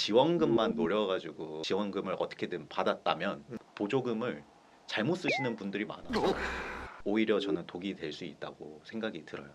지원금만 노려가지고 지원금을 어떻게든 받았다면 보조금을 잘못 쓰시는 분들이 많아서 오히려 저는 독이 될 수 있다고 생각이 들어요.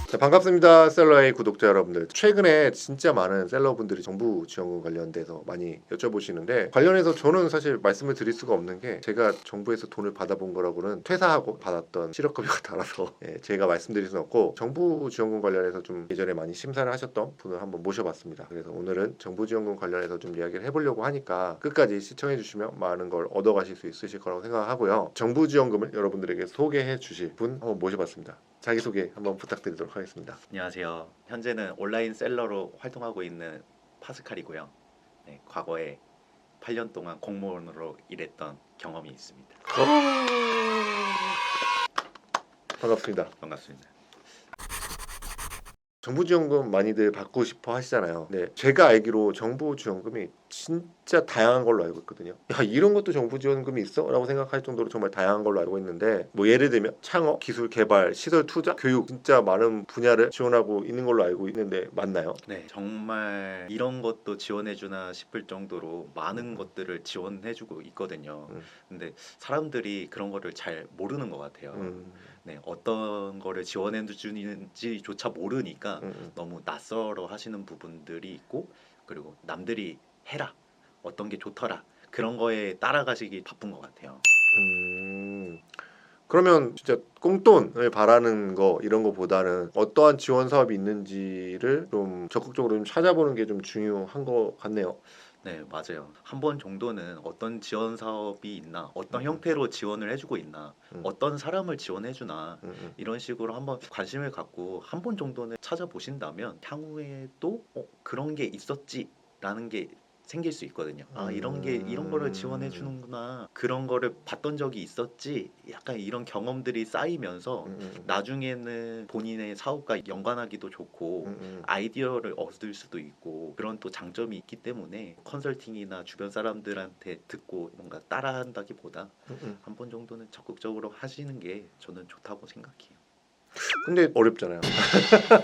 자, 반갑습니다. 셀러의 구독자 여러분들. 최근에 진짜 많은 셀러분들이 정부 지원금 관련돼서 많이 여쭤보시는데, 관련해서 저는 사실 말씀을 드릴 수가 없는 게, 제가 정부에서 돈을 받아본 거라고는 퇴사하고 받았던 실업급여가 달아서 제가 말씀드릴 수는 없고, 정부 지원금 관련해서 좀 예전에 많이 심사를 하셨던 분을 한번 모셔봤습니다. 그래서 오늘은 정부 지원금 관련해서 좀 이야기를 해보려고 하니까 끝까지 시청해 주시면 많은 걸 얻어가실 수 있으실 거라고 생각하고요. 정부 지원금을 여러분들에게 소개해 주실 분 한번 모셔봤습니다. 자기소개 한번 부탁드리도록 하겠습니다. 안녕하세요. 현재는 온라인 셀러로 활동하고 있는 파스칼이고요. 네, 과거에 8년 동안 공무원으로 일했던 경험이 있습니다. 반갑습니다. 반갑습니다. 정부 지원금 많이들 받고 싶어 하시잖아요. 네, 제가 알기로 정부 지원금이 진짜 다양한 걸로 알고 있거든요. 야, 이런 것도 정부 지원금이 있어? 라고 생각할 정도로 정말 다양한 걸로 알고 있는데, 뭐 예를 들면 창업, 기술 개발, 시설 투자, 교육, 진짜 많은 분야를 지원하고 있는 걸로 알고 있는데 맞나요? 네, 정말 이런 것도 지원해주나 싶을 정도로 많은 것들을 지원해주고 있거든요. 근데 사람들이 그런 거를 잘 모르는 것 같아요. 네, 어떤 거를 지원해주는지조차 모르니까 너무 낯설어 하시는 부분들이 있고, 그리고 남들이 해라, 어떤 게 좋더라, 그런 거에 따라가시기 바쁜 것 같아요. 그러면 진짜 꽁돈을 바라는 거 이런 거보다는 어떠한 지원 사업이 있는지를 좀 적극적으로 좀 찾아보는 게 좀 중요한 것 같네요. 네, 맞아요. 한 번 정도는 어떤 지원 사업이 있나, 어떤 형태로 지원을 해주고 있나, 어떤 사람을 지원해주나, 이런 식으로 한번 관심을 갖고 한 번 정도는 찾아보신다면 향후에도 그런 게 있었지라는 게 생길 수 있거든요. 아, 이런 거를 지원해 주는구나. 그런 거를 봤던 적이 있었지. 약간 이런 경험들이 쌓이면서 나중에는 본인의 사업과 연관하기도 좋고 아이디어를 얻을 수도 있고, 그런 또 장점이 있기 때문에 컨설팅이나 주변 사람들한테 듣고 뭔가 따라한다기보다 한 번 정도는 적극적으로 하시는 게 저는 좋다고 생각해요. 근데 어렵잖아요.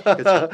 그렇죠?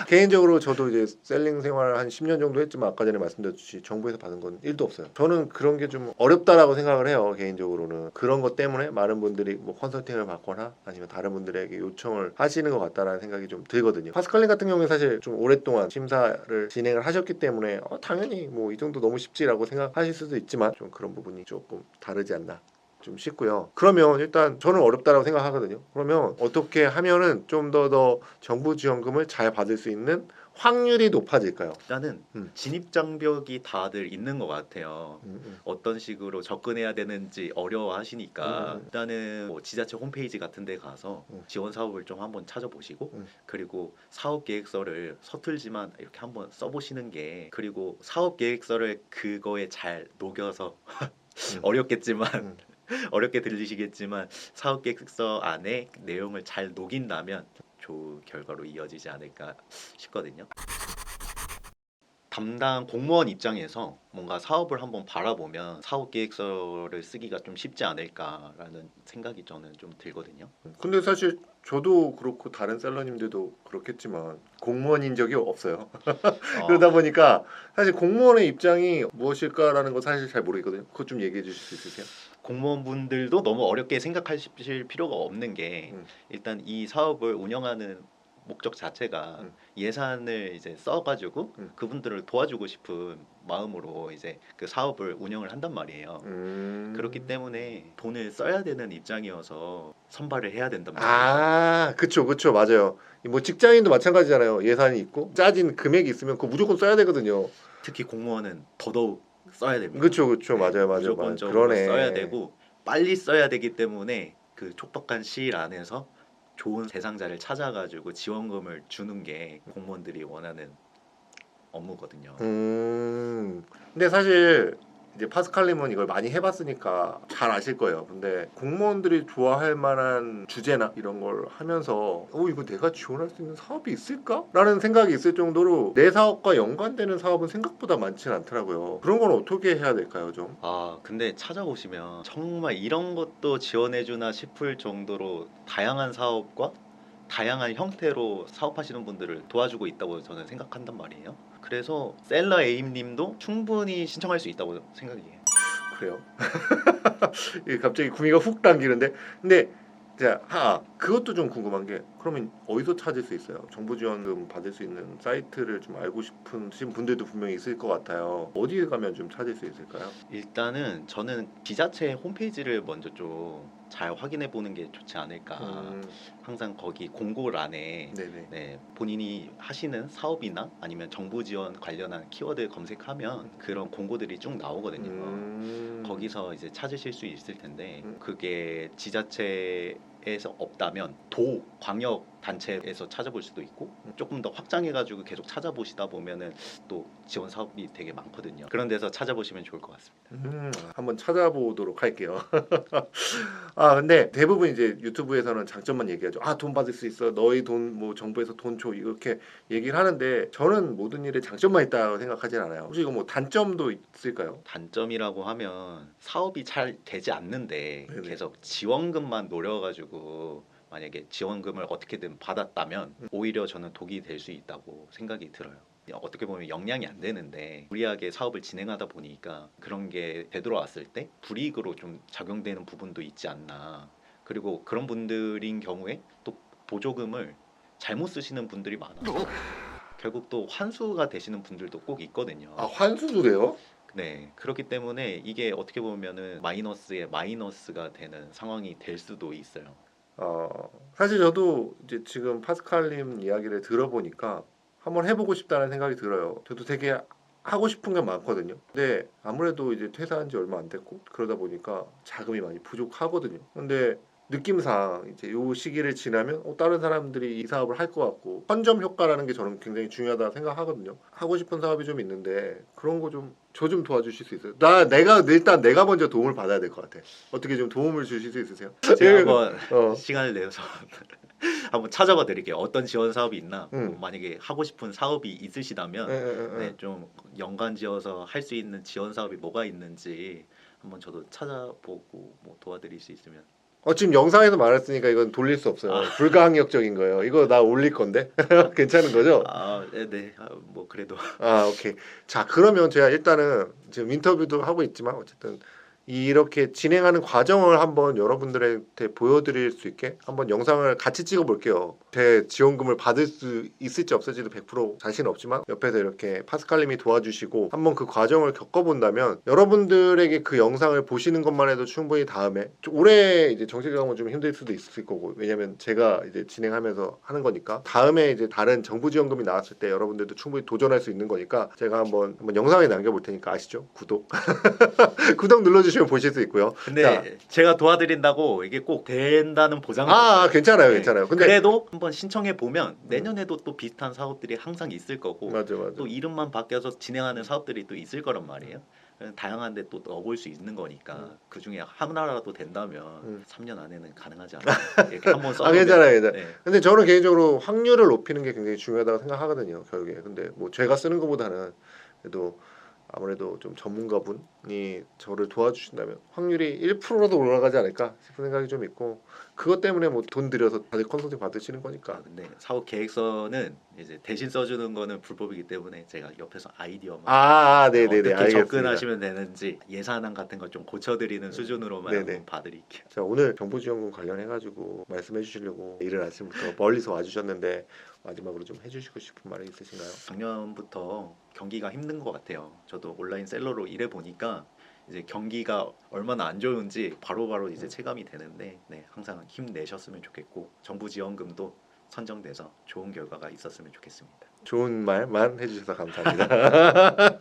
개인적으로 저도 이제 셀링 생활 한 10년 정도 했지만, 아까 전에 말씀드렸듯이 정부에서 받은 건 1도 없어요. 저는 그런 게 좀 어렵다라고 생각을 해요. 개인적으로는 그런 것 때문에 많은 분들이 뭐 컨설팅을 받거나 아니면 다른 분들에게 요청을 하시는 것 같다라는 생각이 좀 들거든요. 파스칼님 같은 경우에 사실 좀 오랫동안 심사를 진행을 하셨기 때문에 당연히 뭐 이 정도 너무 쉽지라고 생각하실 수도 있지만, 좀 그런 부분이 조금 다르지 않나 좀 쉽고요. 그러면 일단 저는 어렵다라고 생각하거든요. 그러면 어떻게 하면은 좀 더 정부 지원금을 잘 받을 수 있는 확률이 높아질까요? 일단은 진입 장벽이 다들 있는 것 같아요. 어떤 식으로 접근해야 되는지 어려워하시니까 일단은 뭐 지자체 홈페이지 같은 데 가서 지원 사업을 좀 한번 찾아보시고, 그리고 사업 계획서를 서툴지만 이렇게 한번 써보시는 게, 그리고 사업 계획서를 그거에 잘 녹여서 어렵겠지만 어렵게 들리시겠지만 사업 계획서 안에 내용을 잘 녹인다면 좋은 결과로 이어지지 않을까 싶거든요. 담당 공무원 입장에서 뭔가 사업을 한번 바라보면 사업 계획서를 쓰기가 좀 쉽지 않을까라는 생각이 저는 좀 들거든요. 근데 사실 저도 그렇고 다른 셀러님들도 그렇겠지만 공무원인 적이 없어요. 그러다 보니까 사실 공무원의 입장이 무엇일까라는 거 사실 잘 모르겠거든요. 그것 좀 얘기해 주실 수 있으세요? 공무원분들도 너무 어렵게 생각하실 필요가 없는 게, 일단 이 사업을 운영하는 목적 자체가 예산을 이제 써가지고 그분들을 도와주고 싶은 마음으로 이제 그 사업을 운영을 한단 말이에요. 그렇기 때문에 돈을 써야 되는 입장이어서 선발을 해야 된단 말이에요. 그쵸, 그쵸, 맞아요. 뭐 직장인도 마찬가지잖아요. 예산이 있고 짜진 금액이 있으면 그거 무조건 써야 되거든요. 특히 공무원은 더더욱 써야 됩니다. 그쵸, 그쵸, 네, 맞아요, 맞아요, 맞아요. 무조건적으로 그러네. 써야 되고 빨리 써야 되기 때문에 그 촉박한 시일 안에서 좋은 대상자를 찾아가지고 지원금을 주는 게 공무원들이 원하는 업무거든요. 근데 사실 이제 파스칼님은 이걸 많이 해봤으니까 잘 아실 거예요. 근데 공무원들이 좋아할 만한 주제나 이런 걸 하면서 이거 내가 지원할 수 있는 사업이 있을까? 라는 생각이 있을 정도로 내 사업과 연관되는 사업은 생각보다 많지는 않더라고요. 그런 건 어떻게 해야 될까요, 좀? 근데 찾아보시면 정말 이런 것도 지원해주나 싶을 정도로 다양한 사업과 다양한 형태로 사업하시는 분들을 도와주고 있다고 저는 생각한단 말이에요. 그래서 셀러 에임님도 충분히 신청할 수 있다고 생각해요. 그래요. 이게 갑자기 구미가 훅 당기는데, 근데 그것도 좀 궁금한 게, 그러면 어디서 찾을 수 있어요? 정부 지원금 받을 수 있는 사이트를 좀 알고 싶으신 분들도 분명히 있을 것 같아요. 어디에 가면 좀 찾을 수 있을까요? 일단은 저는 지자체 홈페이지를 먼저 좀 잘 확인해 보는 게 좋지 않을까. 항상 거기 공고란에 네네. 네, 본인이 하시는 사업이나 아니면 정부 지원 관련한 키워드 검색하면 그런 공고들이 쭉 나오거든요. 거기서 이제 찾으실 수 있을 텐데 그게 지자체에서 없다면 도 광역 단체에서 찾아볼 수도 있고 조금 더 확장해가지고 계속 찾아보시다 보면은 또 지원 사업이 되게 많거든요. 그런 데서 찾아보시면 좋을 것 같습니다. 한번 찾아보도록 할게요. 근데 대부분 이제 유튜브에서는 장점만 얘기하죠. 돈 받을 수 있어. 너희 돈 뭐 정부에서 돈 줘. 이렇게 얘기를 하는데 저는 모든 일에 장점만 있다고 생각하진 않아요. 혹시 이거 뭐 단점도 있을까요? 단점이라고 하면 사업이 잘 되지 않는데 네네. 계속 지원금만 노려가지고 만약에 지원금을 어떻게든 받았다면 오히려 저는 독이 될 수 있다고 생각이 들어요. 어떻게 보면 역량이 안 되는데 무리하게 사업을 진행하다 보니까 그런 게 되돌아왔을 때 불이익으로 좀 작용되는 부분도 있지 않나. 그리고 그런 분들인 경우에 또 보조금을 잘못 쓰시는 분들이 많아서 결국 또 환수가 되시는 분들도 꼭 있거든요. 환수도 돼요? 네, 그렇기 때문에 이게 어떻게 보면은 마이너스에 마이너스가 되는 상황이 될 수도 있어요. 사실 저도 이제 지금 파스칼님 이야기를 들어보니까 한번 해보고 싶다는 생각이 들어요. 저도 되게 하고 싶은 게 많거든요. 근데 아무래도 이제 퇴사한 지 얼마 안 됐고 그러다 보니까 자금이 많이 부족하거든요. 근데 느낌상 이제 요 시기를 지나면 다른 사람들이 이 사업을 할 것 같고 선점 효과라는 게 저는 굉장히 중요하다 생각하거든요. 하고 싶은 사업이 좀 있는데 그런 거 좀 저 좀 도와주실 수 있어요? 일단 내가 먼저 도움을 받아야 될 것 같아. 어떻게 좀 도움을 주실 수 있으세요? 제가 한번 어. 시간을 내서 한번 찾아봐 드릴게요. 어떤 지원 사업이 있나. 음. 만약에 하고 싶은 사업이 있으시다면 네, 좀 연관 지어서 할 수 있는 지원 사업이 뭐가 있는지 한번 저도 찾아보고 뭐 도와드릴 수 있으면. 지금 영상에서 말했으니까 이건 돌릴 수 없어요. 불가항력적인 거예요. 이거 나 올릴 건데 괜찮은 거죠? 네. 뭐 그래도 오케이. 자, 그러면 제가 일단은 지금 인터뷰도 하고 있지만 어쨌든 이렇게 진행하는 과정을 한번 여러분들한테 보여드릴 수 있게 한번 영상을 같이 찍어볼게요. 제 지원금을 받을 수 있을지 없을지도 100% 자신 없지만 옆에서 이렇게 파스칼님이 도와주시고 한번 그 과정을 겪어본다면 여러분들에게 그 영상을 보시는 것만 해도 충분히 다음에 올해 이제 정식 강은 좀 힘들 수도 있을 거고 왜냐면 제가 이제 진행하면서 하는 거니까 다음에 이제 다른 정부 지원금이 나왔을 때 여러분들도 충분히 도전할 수 있는 거니까 제가 한번 영상에 남겨볼 테니까 아시죠? 구독 구독 눌러주시면 보실 수 있고요. 근데 제가 도와드린다고 이게 꼭 된다는 보장은 없어요. 괜찮아요, 네. 괜찮아요. 근데 그래도 한번 신청해 보면 내년에도 또 비슷한 사업들이 항상 있을 거고 맞아. 또 이름만 바뀌어서 진행하는 사업들이 또 있을 거란 말이에요. 다양한데 또 넣어볼 수 있는 거니까 그 중에 하나라도 된다면 3년 안에는 가능하지 않나 이렇게 한번 써보면 괜찮아요. 네. 근데 저는 개인적으로 확률을 높이는 게 굉장히 중요하다고 생각하거든요. 결국에 근데 뭐 제가 쓰는 것보다는 그래도 아무래도 좀 전문가분이 저를 도와주신다면 확률이 1%라도 올라가지 않을까 싶은 생각이 좀 있고 그것 때문에 뭐 돈 들여서 다들 컨설팅 받으시는 거니까. 근데 사업 계획서는 이제 대신 써주는 거는 불법이기 때문에 제가 옆에서 아이디어만 네네네. 어떻게 알겠습니다. 접근하시면 되는지 예산안 같은 거 좀 고쳐드리는 수준으로만 네네. 한번 봐드릴게요. 자, 오늘 정부지원금 관련해가지고 말씀해 주시려고 이른 아침부터 멀리서 와주셨는데 마지막으로 좀 해주시고 싶은 말이 있으신가요? 작년부터 경기가 힘든 것 같아요. 저도 온라인 셀러로 일해 보니까 이제 경기가 얼마나 안 좋은지 바로바로 이제 체감이 되는데 항상 힘내셨으면 좋겠고 정부 지원금도 선정돼서 좋은 결과가 있었으면 좋겠습니다. 좋은 말만 해주셔서 감사합니다.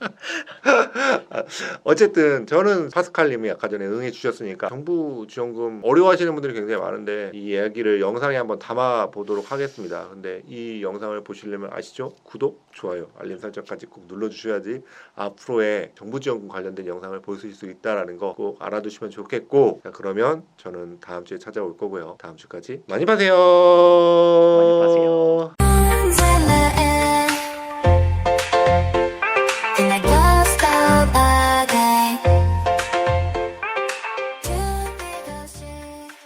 어쨌든 저는 파스칼님이 아까 전에 응해 주셨으니까 정부 지원금 어려워하시는 분들이 굉장히 많은데 이 이야기를 영상에 한번 담아 보도록 하겠습니다. 근데 이 영상을 보시려면 아시죠? 구독, 좋아요, 알림 설정까지 꼭 눌러주셔야지 앞으로의 정부 지원금 관련된 영상을 보실 수 있다라는 거 꼭 알아두시면 좋겠고 자, 그러면 저는 다음 주에 찾아올 거고요. 다음 주까지 많이 파세요. 많이 파세요.